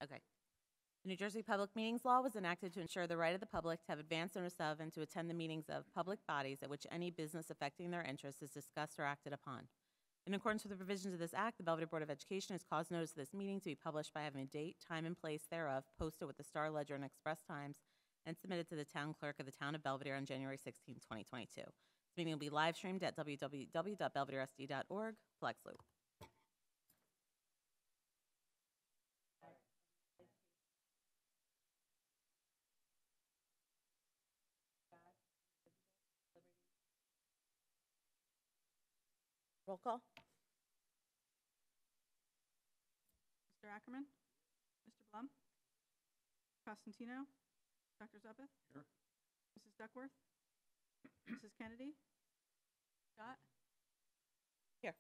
Okay. The New Jersey Public Meetings Law was enacted to ensure the right of the public to have advance notice of and to attend the meetings of public bodies at which any business affecting their interests is discussed or acted upon. In accordance with the provisions of this act, the Belvidere Board of Education has caused notice of this meeting to be published by having a date, time, and place thereof posted with the Star Ledger and Express Times and submitted to the town clerk of the town of Belvidere on January 16, 2022. This meeting will be live streamed at www.belvideresd.org. Flex Loop. Roll call. Mr. Ackerman? Mr. Blum? Costantino? Dr. Zuppeth? Here. Mrs. Duckworth? Mrs. Kennedy? Scott? Here.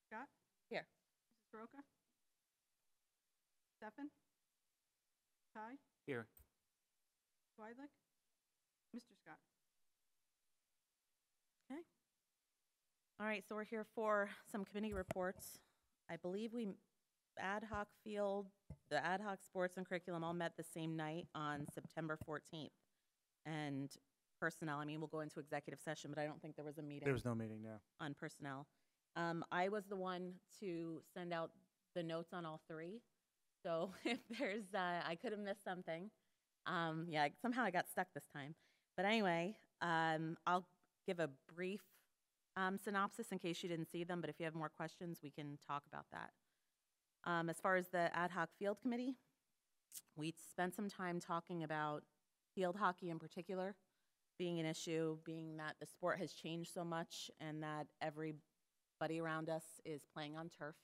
Scott? Here. Mrs. Soroka? Stefan? Ty? Here. Weidlich? Mr. Scott? Okay. All right, so we're here for some committee reports. I believe the Ad Hoc Sports and Curriculum all met the same night on September 14th. And personnel, I mean, we'll go into executive session, but I don't think there was a meeting. There was no meeting, no. On personnel. I was the one to send out the notes on all three. So if there's, I could have missed something. Yeah, somehow I got stuck this time. But anyway, I'll give a brief synopsis in case you didn't see them, but if you have more questions, we can talk about that. As far as the Ad Hoc Field Committee, we spent some time talking about field hockey in particular being an issue, being that the sport has changed so much and that everybody around us is playing on turf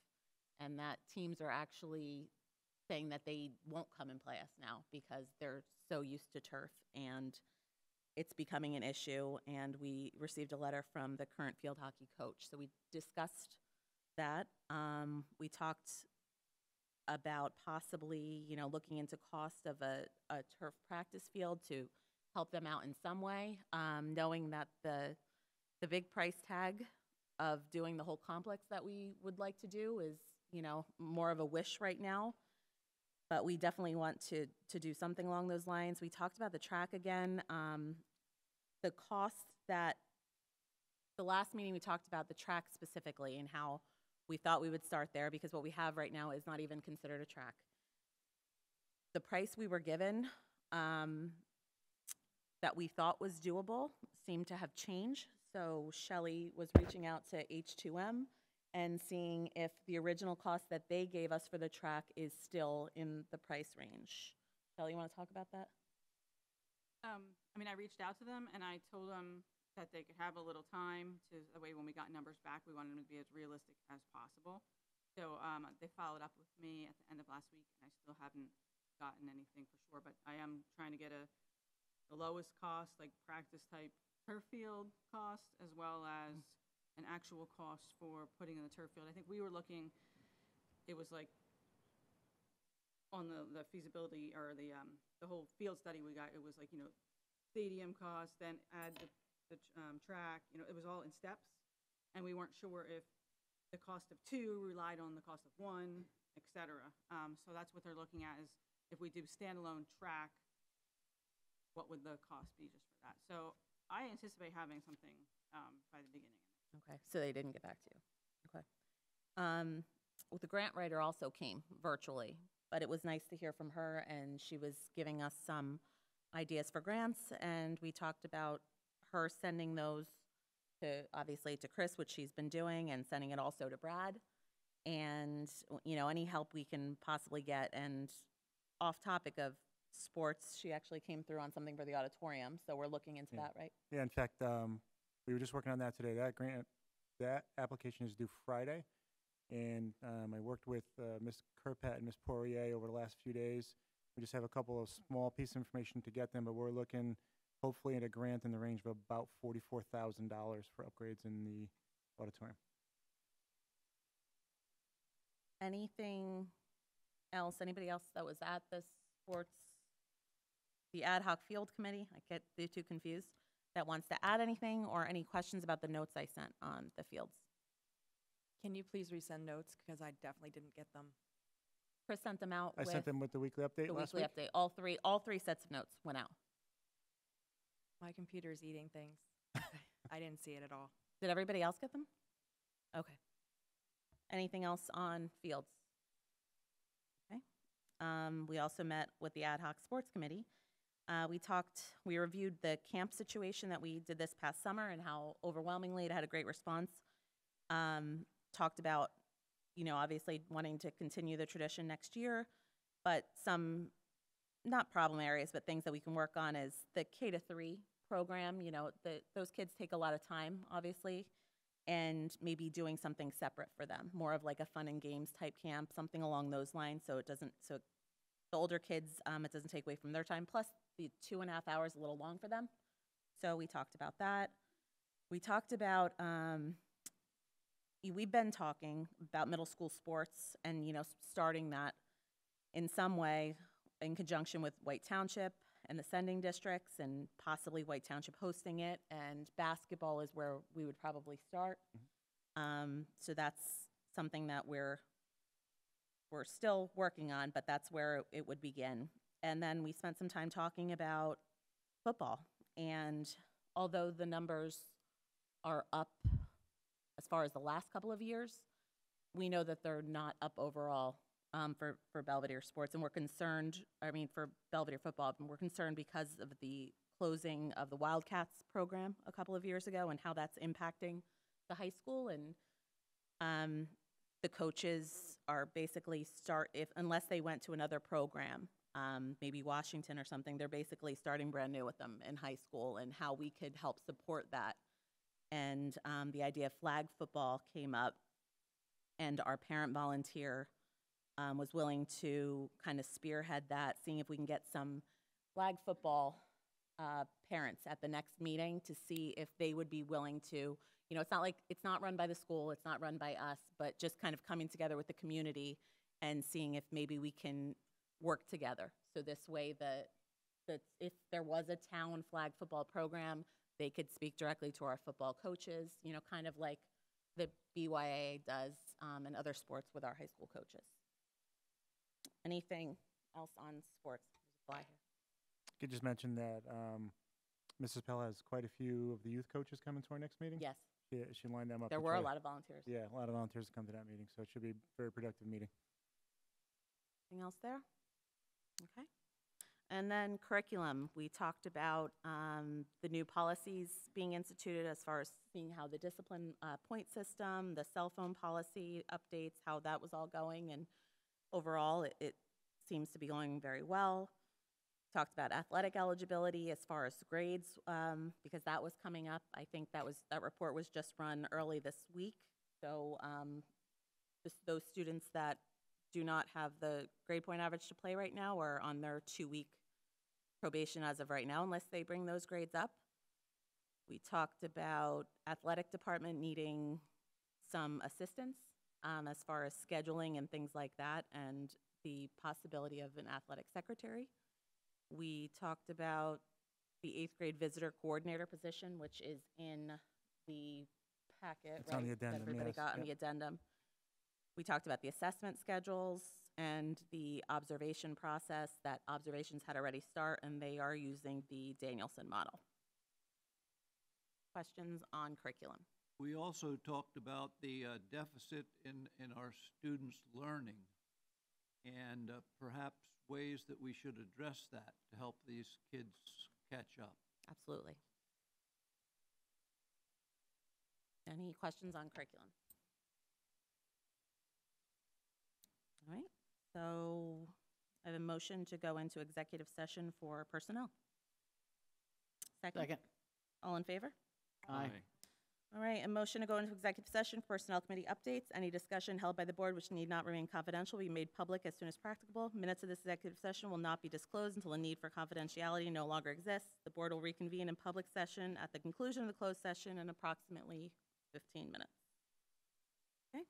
and that teams are actually saying that they won't come and play us now because they're so used to turf and it's becoming an issue. And we received a letter from the current field hockey coach. So we discussed that. We talked about possibly, looking into cost of a turf practice field to help them out in some way, knowing that the big price tag of doing the whole complex that we would like to do is, more of a wish right now. But we definitely want to do something along those lines. We talked about the track again. The costs that, the last meeting we talked about the track specifically and how we thought we would start there because what we have right now is not even considered a track. The price we were given that we thought was doable seemed to have changed. So Shelley was reaching out to H2M and seeing if the original cost that they gave us for the track is still in the price range. Shelley, you want to talk about that? I reached out to them and I told them that they could have a little time to, the way when we got numbers back, we wanted them to be as realistic as possible. So they followed up with me at the end of last week and I still haven't gotten anything for sure, but I am trying to get the lowest cost, like practice type turf field cost, as well as an actual cost for putting in the turf field. I think we were looking, it was like on the feasibility or the whole field study we got, it was like, stadium cost, then add the track, it was all in steps. And we weren't sure if the cost of two relied on the cost of one, et cetera. So that's what they're looking at is if we do standalone track, what would the cost be just for that? So I anticipate having something by the beginning. Okay, so they didn't get back to you. Okay. Well, the grant writer also came virtually, but it was nice to hear from her, and she was giving us some ideas for grants, and we talked about her sending those obviously to Chris, which she's been doing, and sending it also to Brad, and, any help we can possibly get. And off topic of sports, she actually came through on something for the auditorium, so we're looking into that, right? Yeah, in fact, we were just working on that today. That application is due Friday, and I worked with Ms. Kerpat and Ms. Poirier over the last few days. We just have a couple of small pieces of information to get them, but we're looking hopefully at a grant in the range of about $44,000 for upgrades in the auditorium. Anything else? Anybody else that was at the sports the Ad Hoc Field Committee, I get the two confused, that wants to add anything or any questions about the notes I sent on the fields. Can you please resend notes, because I definitely didn't get them. Chris sent them out I with sent them with the weekly update the last weekly week. update. All three sets of notes went out. My computer's eating things. I didn't see it at all. Did everybody else get them? Okay. Anything else on fields? Okay. We also met with the Ad Hoc Sports Committee. We reviewed the camp situation that we did this past summer and how overwhelmingly it had a great response. Talked about, obviously wanting to continue the tradition next year, but some, not problem areas, but things that we can work on is the K-3 program. Those kids take a lot of time, obviously, and maybe doing something separate for them, more of like a fun and games type camp, something along those lines, so the older kids, it doesn't take away from their time, plus the 2.5 hours a little long for them. So we talked about that. We talked about, we've been talking about middle school sports and, starting that in some way in conjunction with White Township and the sending districts and possibly White Township hosting it, and basketball is where we would probably start. So that's something that we're still working on, but that's where it would begin. And then we spent some time talking about football, and although the numbers are up as far as the last couple of years, we know that they're not up overall for Belvidere sports, and we're concerned, for Belvidere football, and we're concerned because of the closing of the Wildcats program a couple of years ago and how that's impacting the high school. And the coaches are basically unless they went to another program, maybe Washington or something, they're basically starting brand new with them in high school, and how we could help support that. And the idea of flag football came up, and our parent volunteer was willing to kind of spearhead that, seeing if we can get some flag football parents at the next meeting to see if they would be willing to, it's not run by the school, it's not run by us, but just kind of coming together with the community and seeing if maybe we can work together. So this way that if there was a town flag football program, they could speak directly to our football coaches, kind of like the B.O.E does and other sports with our high school coaches. Anything else on sports? There's a fly here. I could just mention that Mrs. Pell has quite a few of the youth coaches coming to our next meeting. Yes. She lined them up. There were a lot of volunteers. Yeah, a lot of volunteers to come to that meeting, so it should be a very productive meeting. Anything else there? Okay. And then curriculum. We talked about the new policies being instituted as far as seeing how the discipline point system, the cell phone policy updates, how that was all going. And overall, it seems to be going very well. Talked about athletic eligibility as far as grades, because that was coming up. I think that report was just run early this week. So those students that do not have the grade point average to play right now are on their 2-week probation as of right now, unless they bring those grades up. We talked about athletic department needing some assistance as far as scheduling and things like that, and the possibility of an athletic secretary. We talked about the 8th grade visitor coordinator position, which is in the packet, It's on the addendum, that everybody yes. got on the addendum. We talked about the assessment schedules and the observation process, that observations had already started, and they are using the Danielson model. Questions on curriculum? We also talked about the deficit in our students' learning, and perhaps ways that we should address that to help these kids catch up. Absolutely. Any questions on curriculum? All right, so I have a motion to go into executive session for personnel. Second. All in favor? Aye. All right, a motion to go into executive session for Personnel Committee updates. Any discussion held by the board which need not remain confidential will be made public as soon as practicable. Minutes of this executive session will not be disclosed until the need for confidentiality no longer exists. The board will reconvene in public session at the conclusion of the closed session in approximately 15 minutes. Okay.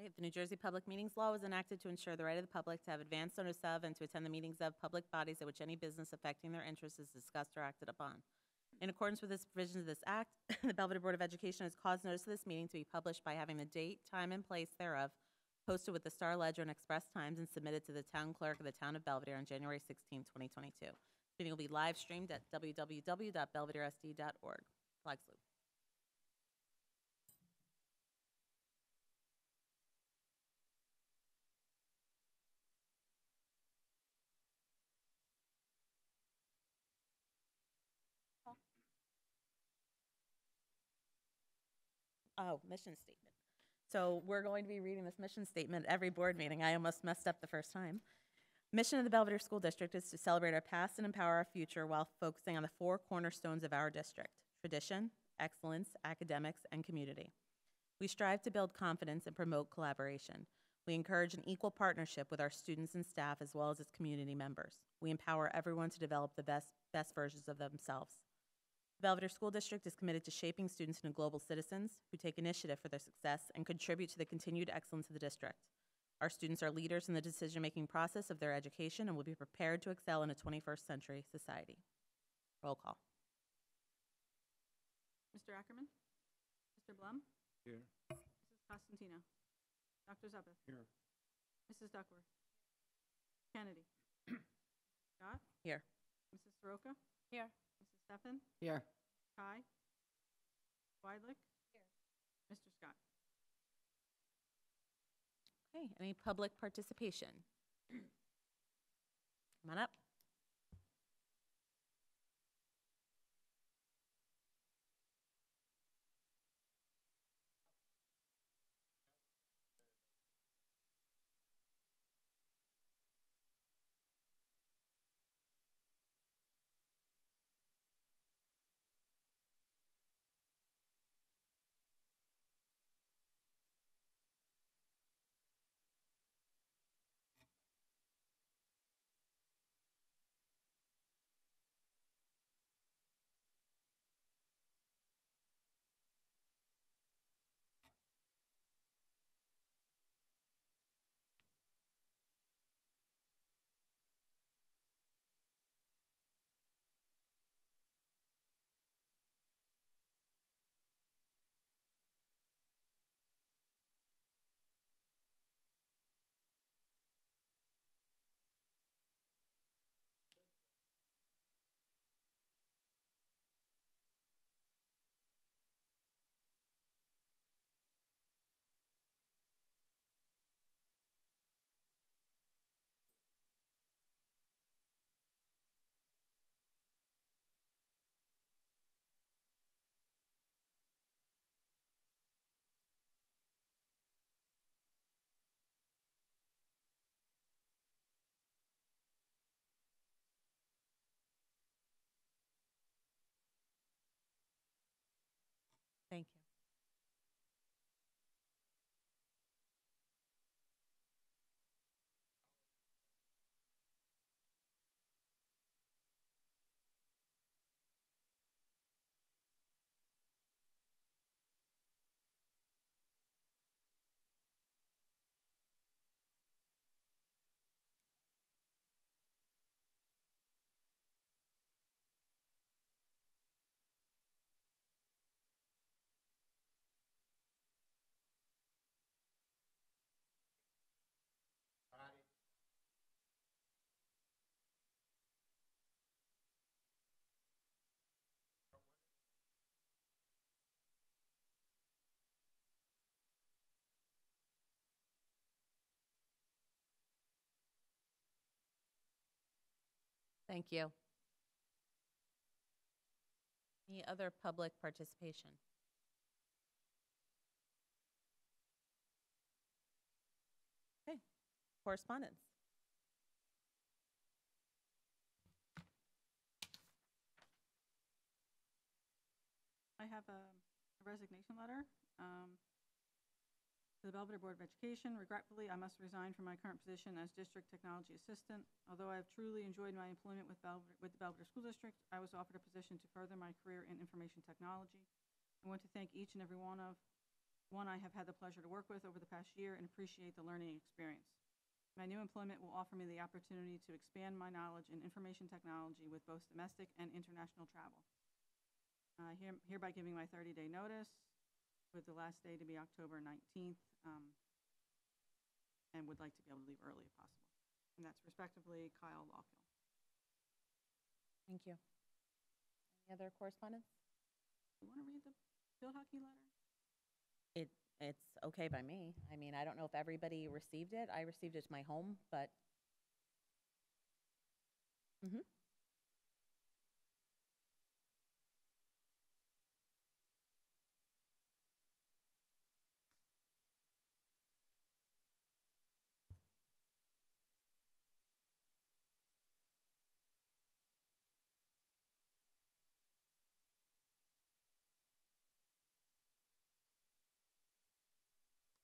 Right, the New Jersey Public Meetings Law was enacted to ensure the right of the public to have advance notice of and to attend the meetings of public bodies at which any business affecting their interests is discussed or acted upon. In accordance with the provisions of this act, the Belvidere Board of Education has caused notice of this meeting to be published by having the date, time, and place thereof posted with the Star Ledger and Express Times and submitted to the town clerk of the town of Belvidere on January 16, 2022. This meeting will be live streamed at www.belvideresd.org. Flag salute. Oh, mission statement. So we're going to be reading this mission statement every board meeting. I almost messed up the first time. Mission of the Belvidere School District is to celebrate our past and empower our future while focusing on the four cornerstones of our district: tradition, excellence, academics, and community. We strive to build confidence and promote collaboration. We encourage an equal partnership with our students and staff as well as its community members. We empower everyone to develop the best versions of themselves. The Belvidere School District is committed to shaping students into global citizens who take initiative for their success and contribute to the continued excellence of the district. Our students are leaders in the decision-making process of their education and will be prepared to excel in a 21st century society. Roll call. Mr. Ackerman? Mr. Blum? Here. Mrs. Costantino? Dr. Zuppeth? Here. Mrs. Duckworth? Kennedy? Scott? Here. Mrs. Soroka? Here. Mrs. Steffen? Here. Ty? Weidlich? Here. Mr. Scott? Okay, any public participation? Come on up. Thank you. Thank you. Any other public participation? Okay, correspondence. I have a resignation letter to the Belvidere Board of Education. Regretfully, I must resign from my current position as District Technology Assistant. Although I have truly enjoyed my employment with the Belvidere School District, I was offered a position to further my career in information technology. I want to thank each and every one of one I have had the pleasure to work with over the past year and appreciate the learning experience. My new employment will offer me the opportunity to expand my knowledge in information technology with both domestic and international travel. Hereby giving my 30-day notice, with the last day to be October 19th, and would like to be able to leave early if possible. And that's respectively Kyle Lawkill. Thank you. Any other correspondence? You want to read the field hockey letter? It's okay by me. I mean, I don't know if everybody received it. I received it to my home, but. Mm-hmm.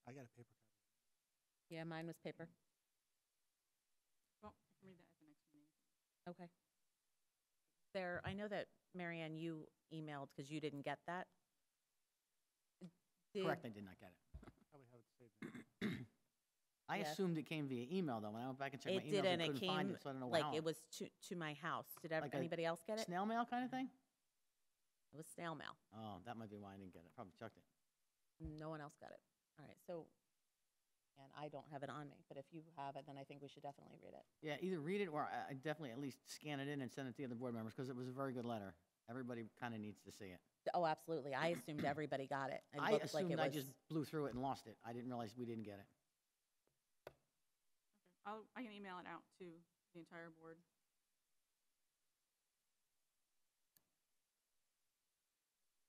I got a paper copy. Yeah, mine was paper. Well, I can read that at the next meeting. Okay. I know that, Marianne, you emailed because you didn't get that. Correct, I did not get it. Probably have it saved. I Yes. assumed it came via email, though. When I went back and checked my It emails, didn't. I It couldn't find came, it, so I don't know like, how. it was to my house. Did Like a anybody else get it? Snail mail kind of thing? It was snail mail. Oh, that might be why I didn't get it. Probably chucked it. No one else got it. All right, so, and I don't have it on me, but if you have it, then I think we should definitely read it. Yeah, either read it or I definitely at least scan it in and send it to the other board members because it was a very good letter. Everybody kind of needs to see it. Oh, absolutely. I assumed everybody got it. It I looked like assumed it I was. just blew through it and lost it. I didn't realize we didn't get it. Okay. I can email it out to the entire board.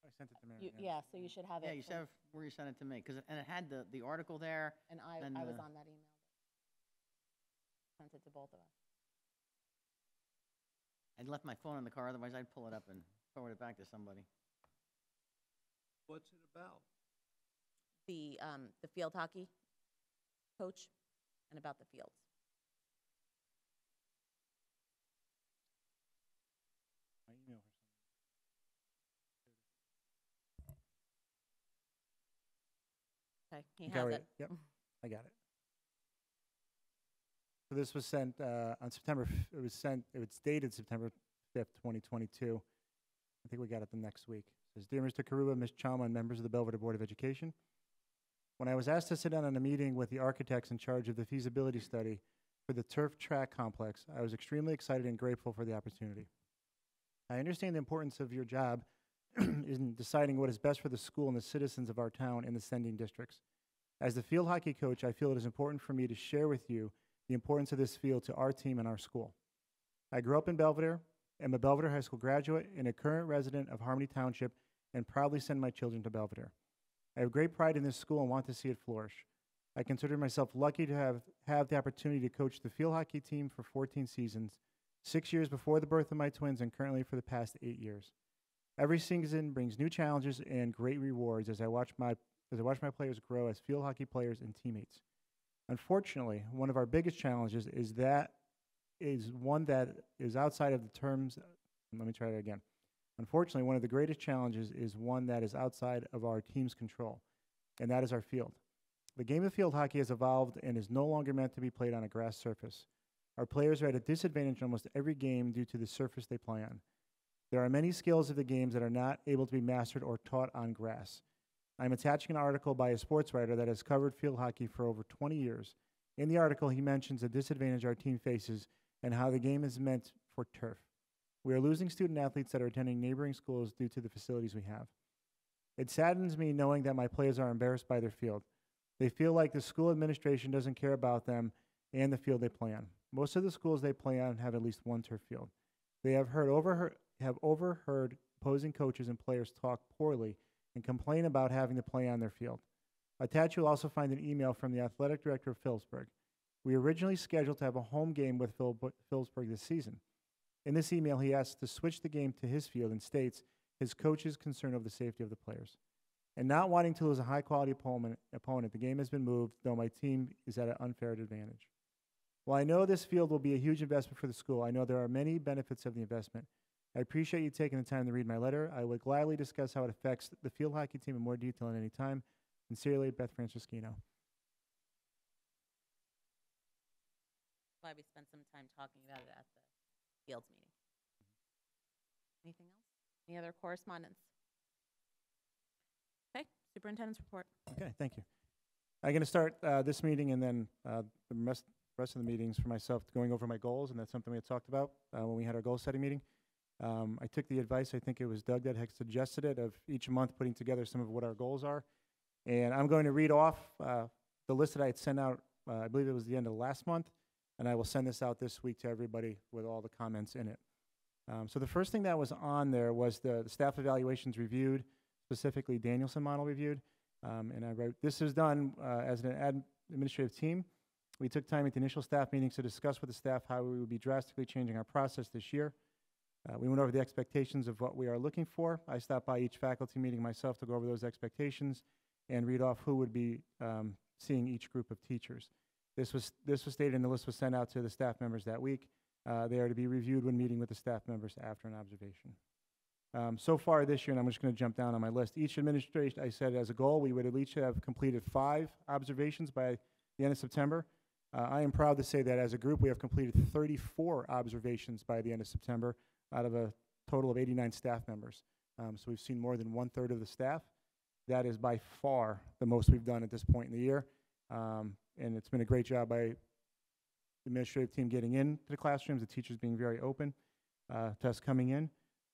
I sent it to Mary. Yeah, so you should have it. Yeah, you should have where you sent it to me and it had the article there. And and, I was uh, on that email. Sent it to both of us. I'd left my phone in the car, otherwise I'd pull it up and forward it back to somebody. What's it about? The field hockey coach and about the fields. I emailed her Okay, he something. has Got it. Yep, I got it. So this was sent on September. It was dated September 5th, 2022. I think we got it the next week. It says, "Dear Mr. Karuba, Ms. Chama, and members of the Belvidere Board of Education, when I was asked to sit down on a meeting with the architects in charge of the feasibility study for the turf track complex, I was extremely excited and grateful for the opportunity. I understand the importance of your job in deciding what is best for the school and the citizens of our town and the sending districts. As the field hockey coach, I feel it is important for me to share with you the importance of this field to our team and our school. I grew up in Belvidere, am a Belvidere High School graduate and a current resident of Harmony Township, and proudly send my children to Belvidere. I have great pride in this school and want to see it flourish. I consider myself lucky to have the opportunity to coach the field hockey team for 14 seasons, 6 years before the birth of my twins and currently for the past 8 years. Every season brings new challenges and great rewards as I watch my players grow as field hockey players and teammates. Unfortunately, one of our biggest challenges is one that is outside of the terms. Let me try that again. Unfortunately, one of the greatest challenges is one that is outside of our team's control, and that is our field. The game of field hockey has evolved and is no longer meant to be played on a grass surface. Our players are at a disadvantage in almost every game due to the surface they play on. There are many skills of the games that are not able to be mastered or taught on grass. I'm attaching an article by a sports writer that has covered field hockey for over 20 years. In the article, he mentions the disadvantage our team faces and how the game is meant for turf. We are losing student athletes that are attending neighboring schools due to the facilities we have. It saddens me knowing that my players are embarrassed by their field. They feel like the school administration doesn't care about them and the field they play on. Most of the schools they play on have at least one turf field. They have overheard opposing coaches and players talk poorly and complain about having to play on their field. Attached, you'll also find an email from the athletic director of Phillipsburg. We originally scheduled to have a home game with Phillipsburg this season. In this email, he asks to switch the game to his field and states his coach is concerned over the safety of the players. And not wanting to lose a high-quality opponent, the game has been moved, though my team is at an unfair advantage. While I know this field will be a huge investment for the school, I know there are many benefits of the investment. I appreciate you taking the time to read my letter. I would gladly discuss how it affects the field hockey team in more detail at any time. Sincerely, Beth Franceschino. Why we spent some time talking about it at the Fields meeting. Anything else? Any other correspondence? Okay, superintendent's report. Okay, thank you. I'm going to start this meeting and then the rest of the meetings for myself going over my goals, and that's something we had talked about when we had our goal-setting meeting. I took the advice, I think it was Doug that had suggested it, of each month putting together some of what our goals are. And I'm going to read off the list that I had sent out, I believe it was the end of last month, and I will send this out this week to everybody with all the comments in it. So the first thing that was on there was the staff evaluations reviewed, specifically Danielson model reviewed. And I wrote, this is done as an administrative team. We took time at the initial staff meetings to discuss with the staff how we would be drastically changing our process this year. We went over the expectations of what we are looking for. I stopped by each faculty meeting myself to go over those expectations and read off who would be seeing each group of teachers. This was stated, and the list was sent out to the staff members that week. They are to be reviewed when meeting with the staff members after an observation. So far this year, and I'm just going to jump down on my list, each administration, I said as a goal, we would at least have completed 5 observations by the end of September. I am proud to say that as a group, we have completed 34 observations by the end of September out of a total of 89 staff members. So we've seen more than 1/3 of the staff. That is by far the most we've done at this point in the year. And it's been a great job by the administrative team getting into the classrooms, the teachers being very open to us coming in.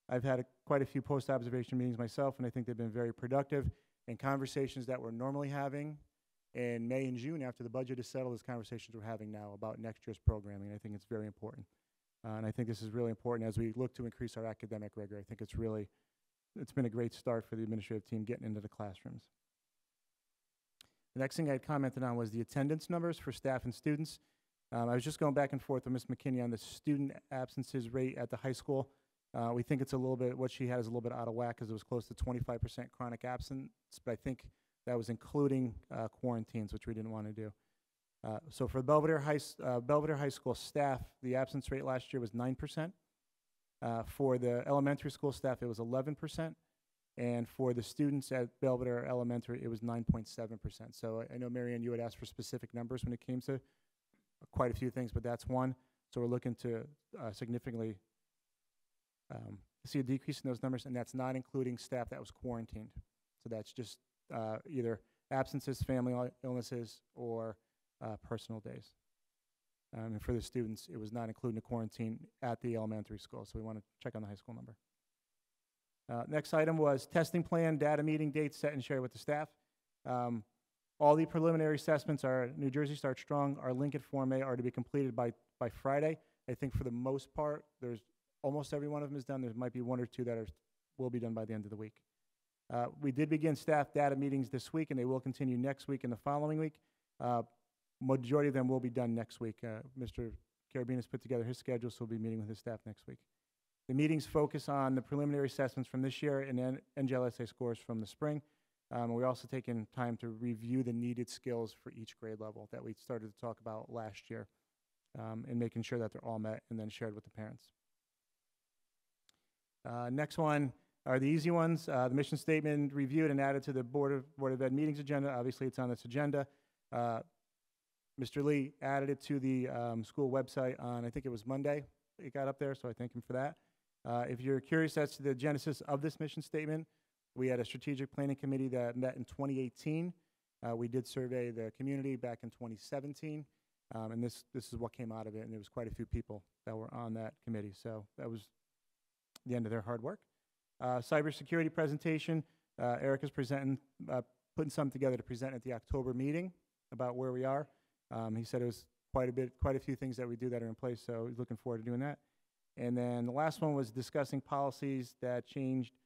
I've had quite a few post-observation meetings myself, and I think they've been very productive. And conversations that we're normally having in May and June after the budget is settled is conversations we're having now about next year's programming. I think it's very important. And I think this is really important as we look to increase our academic rigor. I think it's been a great start for the administrative team getting into the classrooms. The next thing I had commented on was the attendance numbers for staff and students. I was just going back and forth with Ms. McKinney on the student absences rate at the high school. We think it's a little bit, what she had is a little bit out of whack because it was close to 25% chronic absence, but I think that was including quarantines, which we didn't want to do. So for Belvidere High School staff, the absence rate last year was 9%. For the elementary school staff, it was 11%. And for the students at Belvidere Elementary, it was 9.7%. So I know, Marianne, you had asked for specific numbers when it came to quite a few things, but that's one. So we're looking to significantly see a decrease in those numbers, and that's not including staff that was quarantined. So that's just either absences, family illnesses, or personal days. And for the students, it was not including the quarantine at the elementary school, so we want to check on the high school number. Next item was testing plan, data meeting dates set and shared with the staff. All the preliminary assessments are New Jersey Start Strong. Our Lincoln Form A are to be completed by Friday. I think for the most part, there's almost every one of them is done. There might be 1 or 2 that will be done by the end of the week. We did begin staff data meetings this week, and they will continue next week and the following week. Majority of them will be done next week. Mr. Carabinas put together his schedule, so we'll be meeting with his staff next week. The meetings focus on the preliminary assessments from this year and then NJLSA scores from the spring. We're also taking time to review the needed skills for each grade level that we started to talk about last year, and making sure that they're all met and then shared with the parents. Next one are the easy ones. The mission statement reviewed and added to the Board of Ed meetings agenda. Obviously, it's on this agenda. Mr. Lee added it to the school website on, I think it was Monday. It got up there, so I thank him for that. If you're curious as to the genesis of this mission statement, we had a strategic planning committee that met in 2018. We did survey the community back in 2017, and this is what came out of it, and there was quite a few people that were on that committee, so that was the end of their hard work. Cybersecurity presentation, Eric is putting something together to present at the October meeting about where we are. He said it was quite a few things that we do that are in place, so he's looking forward to doing that. And then the last one was discussing policies that changed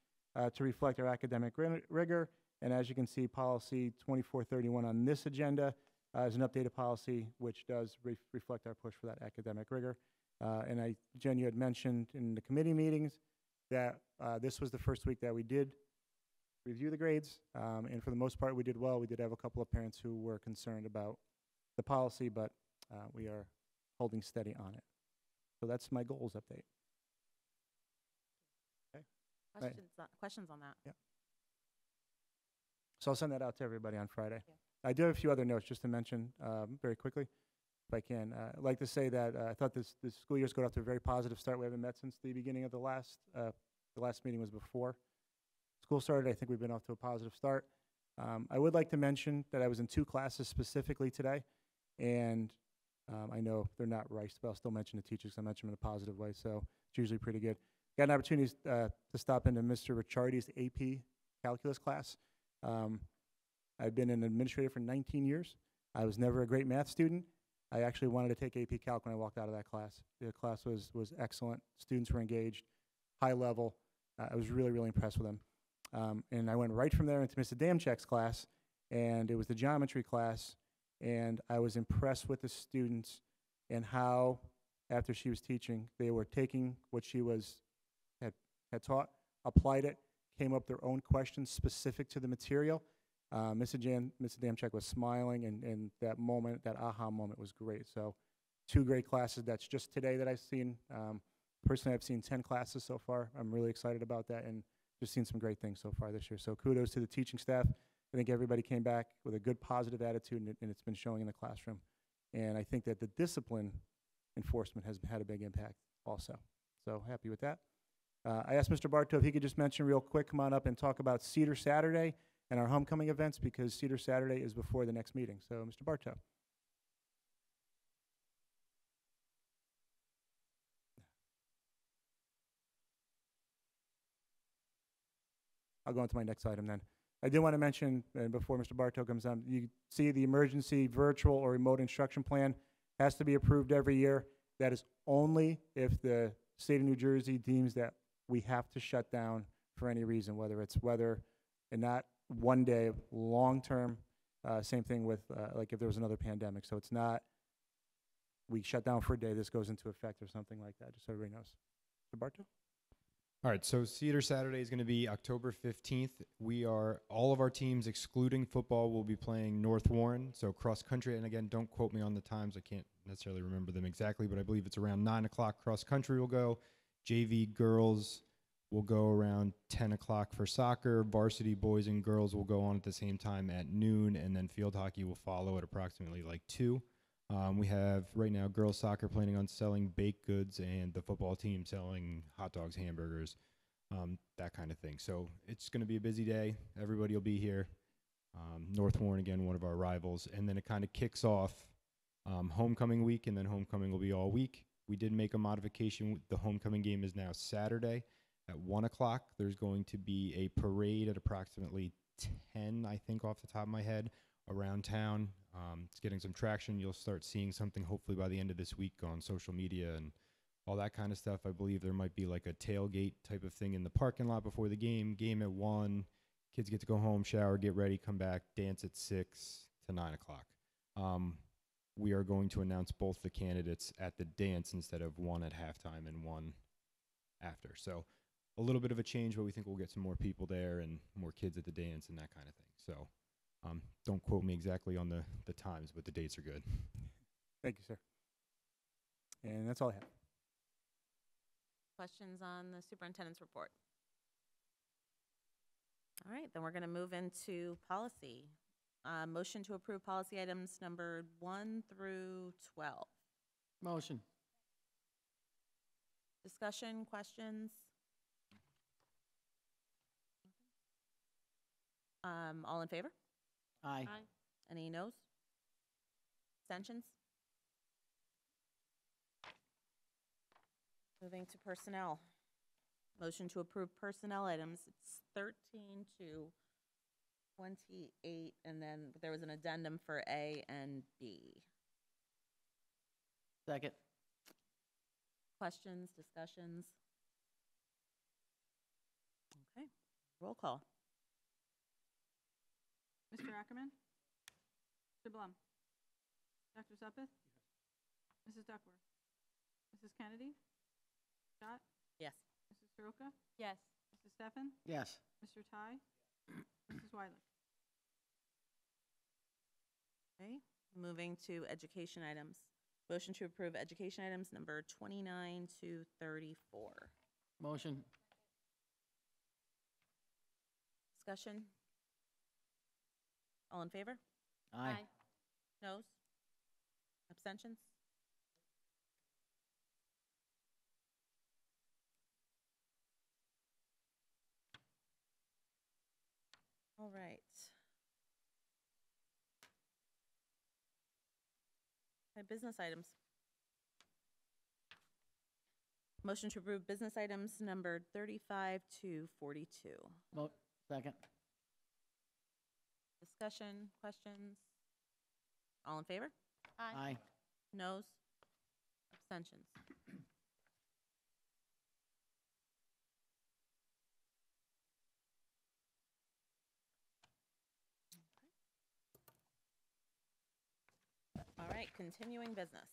to reflect our academic rigor. And as you can see, policy 2431 on this agenda is an updated policy which does reflect our push for that academic rigor. And Jen, you had mentioned in the committee meetings that this was the first week that we did review the grades, and for the most part we did well. We did have a couple of parents who were concerned about the policy, but we are holding steady on it. So that's my goals update. Okay. Questions on that? Yeah. So I'll send that out to everybody on Friday. I do have a few other notes just to mention very quickly, if I can. I'd like to say that I thought this school year's got off to a very positive start. We haven't met since the beginning of the last meeting was before school started. I think we've been off to a positive start. I would like to mention that I was in 2 classes specifically today, and I know they're not right, but I'll still mention the teachers. I mention them in a positive way, so it's usually pretty good. Got an opportunity to stop into Mr. Ricciardi's AP calculus class. I've been an administrator for 19 years. I was never a great math student. I actually wanted to take AP Calc when I walked out of that class. The class was excellent. Students were engaged, high level. I was really, really impressed with them. And I went right from there into Mr. Damchek's class, and it was the geometry class, and I was impressed with the students and how, after she was teaching, they were taking what she had taught, applied it, came up with their own questions specific to the material. Mr. Damchek was smiling, and that moment, that aha moment was great. So 2 great classes. That's just today that I've seen. Personally, I've seen 10 classes so far. I'm really excited about that, and just seen some great things so far this year. So kudos to the teaching staff. I think everybody came back with a good positive attitude, and it's been showing in the classroom. And I think that the discipline enforcement has had a big impact also. So happy with that. I asked Mr. Bartow if he could just mention real quick, come on up and talk about Cedar Saturday and our homecoming events, because Cedar Saturday is before the next meeting. So, Mr. Bartow. I'll go on to my next item then. I did want to mention, before Mr. Bartow comes on, you see the emergency virtual or remote instruction plan has to be approved every year. That is only if the state of New Jersey deems that we have to shut down for any reason, whether it's weather and not one day, long term. Same thing with like if there was another pandemic. So it's not we shut down for a day, this goes into effect or something like that, just so everybody knows. Mr. Bartow? All right, so Cedar Saturday is going to be October 15th. All of our teams, excluding football, will be playing North Warren, so cross country. And again, don't quote me on the times. I can't necessarily remember them exactly, but I believe it's around 9 o'clock cross country will go. JV girls will go around 10 o'clock for soccer. Varsity boys and girls will go on at the same time at noon, and then field hockey will follow at approximately like 2. We have right now girls soccer planning on selling baked goods, and the football team selling hot dogs, hamburgers, that kind of thing. So it's going to be a busy day. Everybody will be here. North Warren, again, one of our rivals. And then it kind of kicks off homecoming week, and then homecoming will be all week. We did make a modification. The homecoming game is now Saturday at 1 o'clock. There's going to be a parade at approximately 10, I think, off the top of my head, around town. It's getting some traction. You'll start seeing something hopefully by the end of this week on social media and all that kind of stuff. I believe there might be like a tailgate type of thing in the parking lot before the game. Game at 1. Kids get to go home, shower, get ready, come back, dance at 6 to 9 o'clock. We are going to announce both the candidates at the dance instead of one at halftime and one after. So a little bit of a change, but we think we'll get some more people there and more kids at the dance and that kind of thing. So don't quote me exactly on the times, but the dates are good. Thank you, sir. And that's all I have. Questions on the superintendent's report? All right, then we're going to move into policy. Motion to approve policy items numbered 1 through 12. Motion. Discussion, questions? All in favor? Aye. Any noes? Abstentions? Moving to personnel. Motion to approve personnel items. It's 13 to 28, and then there was an addendum for A and B. Second. Questions, discussions? Okay, roll call. Mr. Ackerman? Mr. Blum? Dr. Suppeth? Mrs. Duckworth? Mrs. Kennedy? Scott? Yes. Mrs. Soroka? Yes. Mrs. Steffen? Yes. Mr. Ty? Mrs. Weiler? Okay, moving to education items. Motion to approve education items number 29 to 34. Motion. Discussion? All in favor? Aye. Noes? Abstentions? All right. Okay, business items. Motion to approve business items numbered 35 to 42. Vote. Second. Discussion, questions? All in favor? Aye. Noes? Abstentions? All right, continuing business.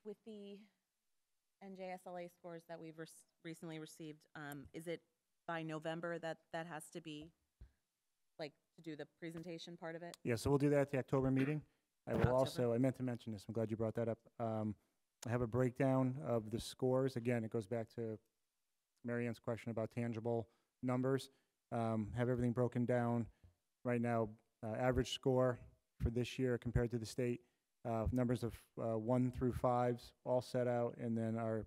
With the NJSLA scores that we've recently received, is it by November that has to be, like, to do the presentation part of it? Yeah, so we'll do that at the October meeting. I will October. also, I meant to mention this, I'm glad you brought that up. I have a breakdown of the scores. Again, it goes back to Mary Ann's question about tangible numbers. Have everything broken down. Right now, average score for this year compared to the state, numbers of 1 through 5s all set out, and then our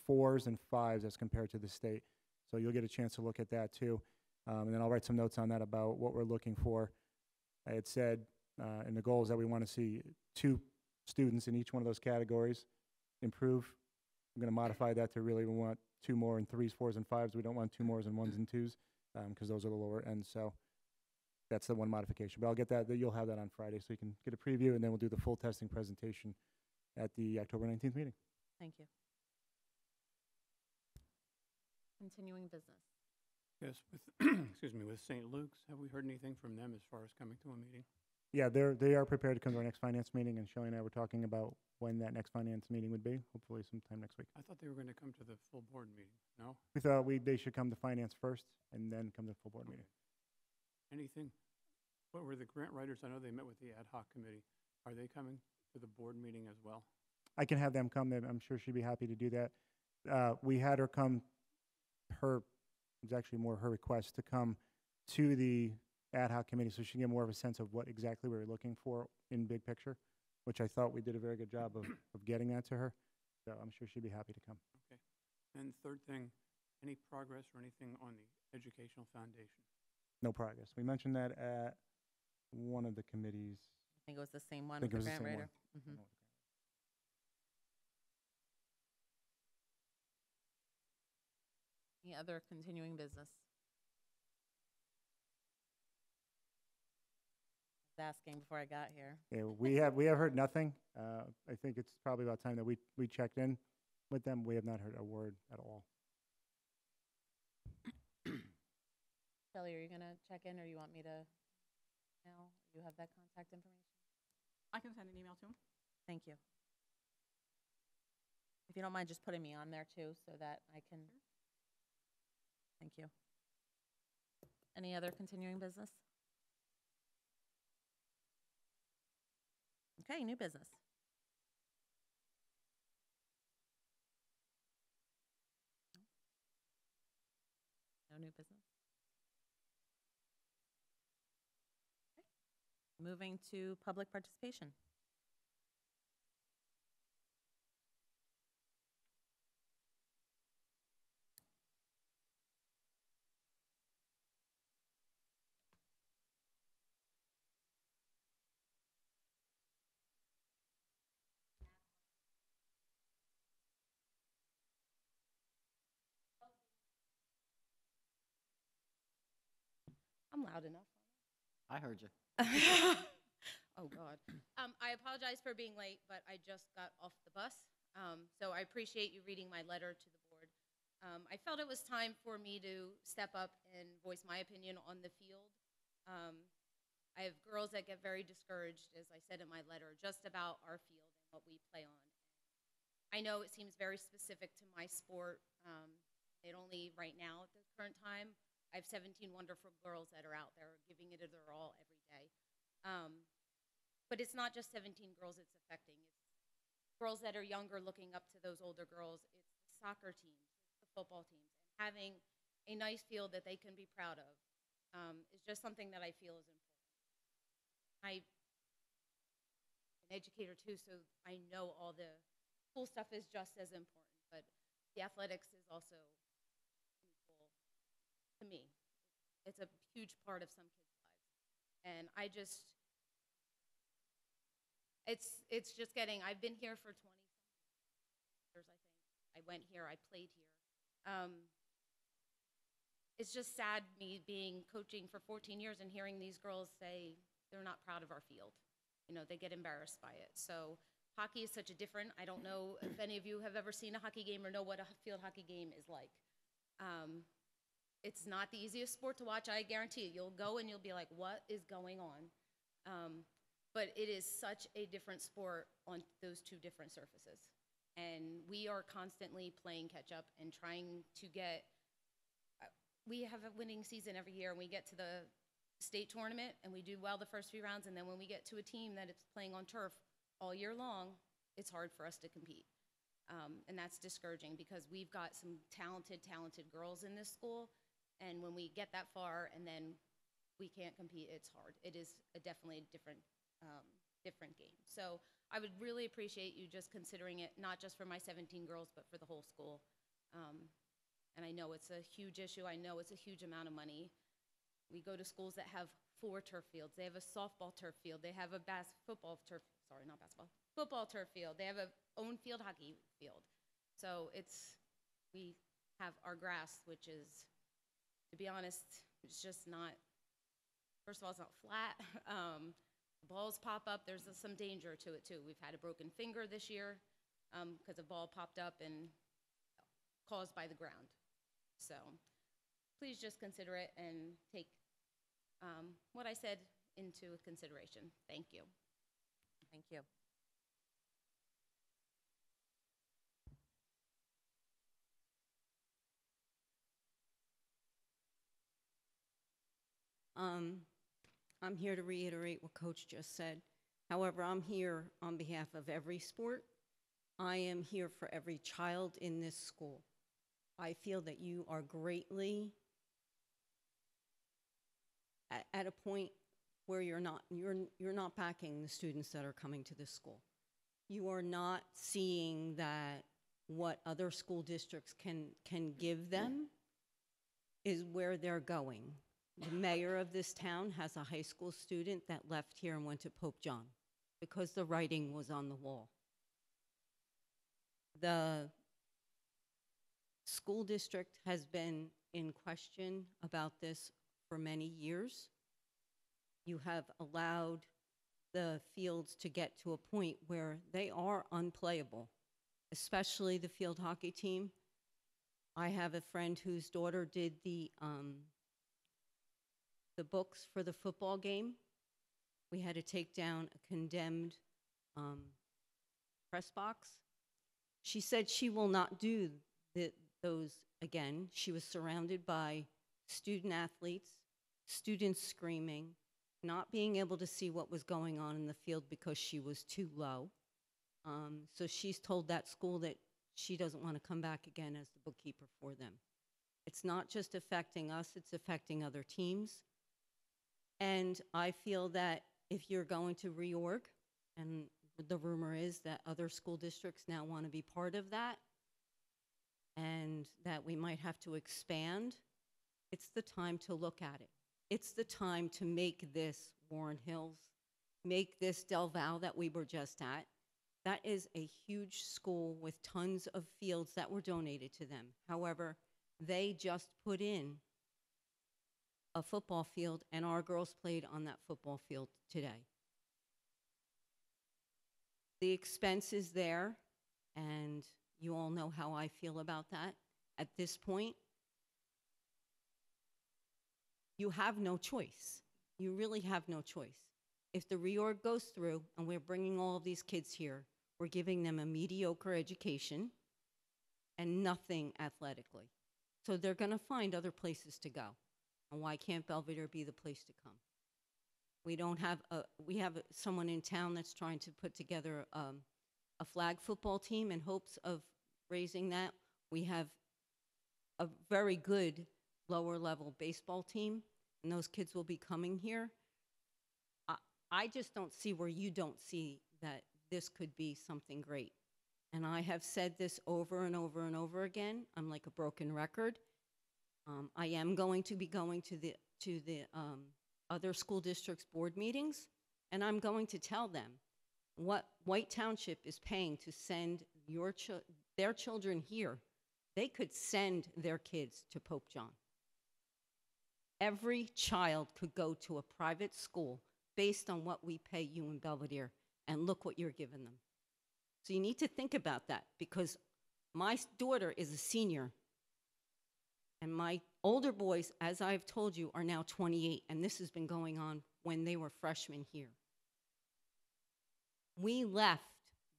4s and 5s as compared to the state. So you'll get a chance to look at that too. And then I'll write some notes on that about what we're looking for. I had said in the goals that we want to see 2 students in each one of those categories improve. I'm going to modify that to really we want 2 more in 3s, 4s, and 5s. We don't want 2 more in 1s and 2s because those are the lower ends. So that's the one modification. But I'll get that. You'll have that on Friday, so you can get a preview, and then we'll do the full testing presentation at the October 19th meeting. Thank you. Continuing business. Yes, with, excuse me, with St. Luke's, have we heard anything from them as far as coming to a meeting? Yeah, they are prepared to come to our next finance meeting, and Shelley and I were talking about when that next finance meeting would be, hopefully sometime next week. I thought they were going to come to the full board meeting. No? We thought they should come to finance first and then come to the full board meeting. Anything? What were the grant writers? I know they met with the ad hoc committee. Are they coming to the board meeting as well? I can have them come. I'm sure she'd be happy to do that. We had her come, it was actually more her request to come to the ad hoc committee so she can get more of a sense of what exactly we were looking for in big picture, which I thought we did a very good job of getting that to her. So I'm sure she'd be happy to come. Okay. And third thing, any progress or anything on the educational foundation? No progress. We mentioned that at one of the committees. I think it was the same one I with think it the was the grant same writer. one. Mhm. Any other continuing business? I was asking before I got here. Yeah, we have heard nothing. I think it's probably about time that we checked in with them. We have not heard a word at all. Shelley, are you going to check in, or you want me to now? You have that contact information? I can send an email to him. Thank you. If you don't mind just putting me on there too so that I can. Thank you. Any other continuing business? Okay, new business. No new business. Okay. Moving to public participation. I'm loud enough. I heard you. Oh, God. I apologize for being late, but I just got off the bus. So I appreciate you reading my letter to the board. I felt it was time for me to step up and voice my opinion on the field. I have girls that get very discouraged, as I said in my letter, just about our field and what we play on. I know it seems very specific to my sport. It only right now at the current time, I have 17 wonderful girls that are out there giving it their all every day. But it's not just 17 girls it's affecting. It's girls that are younger looking up to those older girls. It's the soccer teams, it's the football teams. And having a nice field that they can be proud of is just something that I feel is important. I'm an educator too, so I know all the school stuff is just as important, but the athletics is also equal to me. It's a huge part of some kids' lives. And I just, it's just getting, I've been here for 20 years, I think. I went here, I played here. It's just sad me being coaching for 14 years and hearing these girls say they're not proud of our field. You know, they get embarrassed by it. So hockey is such a different, I don't know if any of you have ever seen a hockey game or know what a field hockey game is like. It's not the easiest sport to watch, I guarantee you. You'll go and you'll be like, what is going on? But it is such a different sport on those two different surfaces. And we are constantly playing catch up and trying to get, we have a winning season every year, and we get to the state tournament and we do well the first few rounds, and then when we get to a team that is playing on turf all year long, it's hard for us to compete. And that's discouraging because we've got some talented girls in this school, and when we get that far and then we can't compete, it's hard. It is definitely a different game. So I would really appreciate you just considering it, not just for my 17 girls, but for the whole school. And I know it's a huge issue. I know it's a huge amount of money. We go to schools that have 4 turf fields. They have a softball turf field. They have a football turf field. They have a own field hockey field. So we have our grass, which is, to be honest, it's just not, first of all, it's not flat. Balls pop up. There's some danger to it too. We've had a broken finger this year because a ball popped up and caused by the ground. So please just consider it and take what I said into consideration. Thank you. Thank you. I'm here to reiterate what Coach just said. However, I'm here on behalf of every sport. I am here for every child in this school. I feel that you are greatly at a point where you're not backing the students that are coming to this school. You are not seeing that what other school districts can give them is where they're going. The mayor of this town has a high school student that left here and went to Pope John because the writing was on the wall. The school district has been in question about this for many years. You have allowed the fields to get to a point where they are unplayable, especially the field hockey team. I have a friend whose daughter did the books for the football game. We had to take down a condemned press box. She said she will not do those again. She was surrounded by student athletes, students screaming, not being able to see what was going on in the field because she was too low. So she's told that school that she doesn't want to come back again as the bookkeeper for them. It's not just affecting us, it's affecting other teams. And I feel that if you're going to reorg, and the rumor is that other school districts now want to be part of that, and that we might have to expand, it's the time to look at it. It's the time to make this Warren Hills, make this Del Val that we were just at. That is a huge school with tons of fields that were donated to them. However, they just put in a football field, and our girls played on that football field today. The expense is there, and you all know how I feel about that. At this point, you have no choice. You really have no choice. If the reorg goes through and we're bringing all of these kids here, we're giving them a mediocre education and nothing athletically. So they're going to find other places to go. And why can't Belvidere be the place to come? We have someone in town that's trying to put together a flag football team in hopes of raising that. We have a very good lower level baseball team, and those kids will be coming here. I just don't see where you don't see that this could be something great. And I have said this over and over and over again. I'm like a broken record. I am going to be going to the other school districts' board meetings, and I'm going to tell them what White Township is paying to send their children here. They could send their kids to Pope John. Every child could go to a private school based on what we pay you in Belvidere, and look what you're giving them. So you need to think about that, because my daughter is a senior, and my older boys, as I've told you, are now 28, and this has been going on when they were freshmen here. We left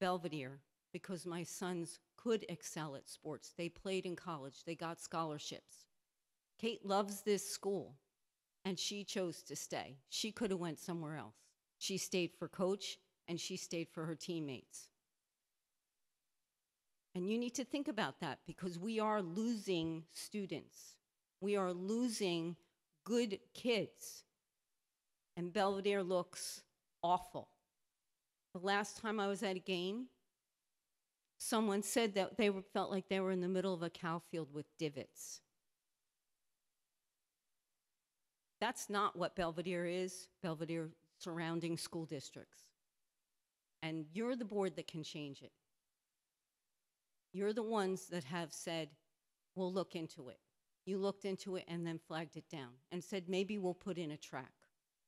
Belvidere because my sons could excel at sports. They played in college. They got scholarships. Kate loves this school, and she chose to stay. She could have went somewhere else. She stayed for coach, and she stayed for her teammates. And you need to think about that, because we are losing students. We are losing good kids. And Belvidere looks awful. The last time I was at a game, someone said that they felt like they were in the middle of a cow field with divots. That's not what Belvidere is. Belvidere surrounding school districts. And you're the board that can change it. You're the ones that have said, we'll look into it. You looked into it and then flagged it down and said, maybe we'll put in a track.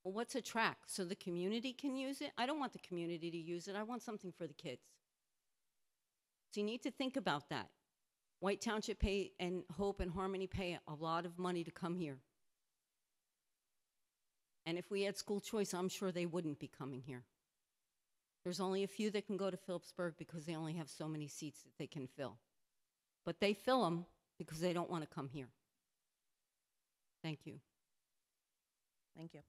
Well, what's a track? So the community can use it? I don't want the community to use it. I want something for the kids. So you need to think about that. White Township pay and Hope and Harmony pay a lot of money to come here. And if we had school choice, I'm sure they wouldn't be coming here. There's only a few that can go to Phillipsburg because they only have so many seats that they can fill. But they fill them because they don't want to come here. Thank you. Thank you.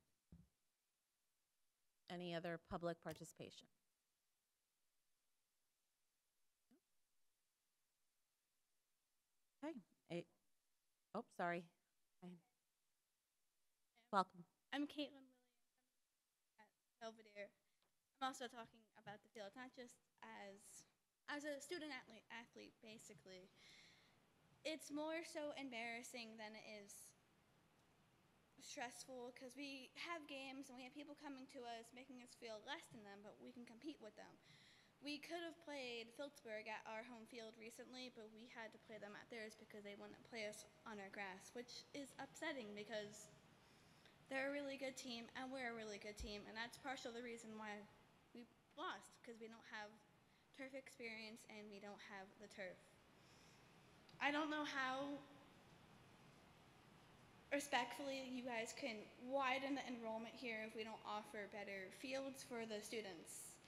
Any other public participation? Okay. Oh, sorry. Welcome. I'm Caitlin Williams at Belvidere. I'm also talking about the field, not just as a student athlete, basically. It's more so embarrassing than it is stressful, because we have games and we have people coming to us making us feel less than them, but we can compete with them. We could have played Phillipsburg at our home field recently, but we had to play them at theirs because they wouldn't play us on our grass, which is upsetting because they're a really good team and we're a really good team, and that's partial the reason why we lost, because we don't have turf experience and we don't have the turf. I don't know how respectfully you guys can widen the enrollment here if we don't offer better fields for the students.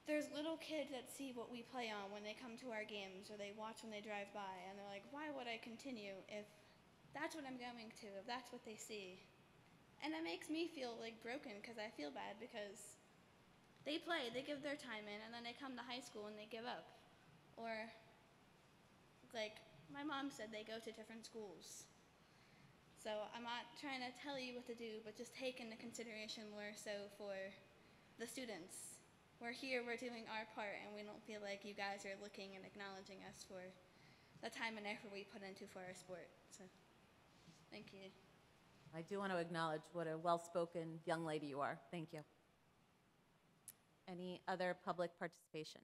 There's little kids that see what we play on when they come to our games or they watch when they drive by, and they're like, why would I continue if that's what I'm going to, if that's what they see? And that makes me feel like broken, because I feel bad because they play, they give their time in, and then they come to high school and they give up. Or like my mom said, they go to different schools. So I'm not trying to tell you what to do, but just take into consideration more so for the students. We're here, we're doing our part, and we don't feel like you guys are looking and acknowledging us for the time and effort we put into for our sport. So, thank you. I do want to acknowledge what a well-spoken young lady you are. Thank you. Any other public participation?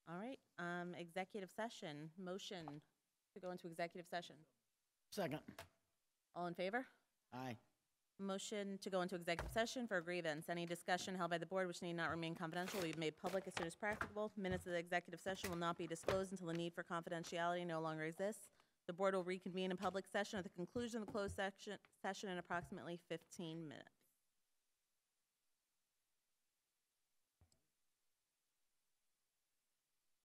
All right, executive session, motion to go into executive session. Second. All in favor? Aye. Motion to go into executive session for a grievance. Any discussion held by the board which need not remain confidential will be made public as soon as practicable. Minutes of the executive session will not be disclosed until the need for confidentiality no longer exists. The board will reconvene in public session at the conclusion of the closed session in approximately 15 minutes.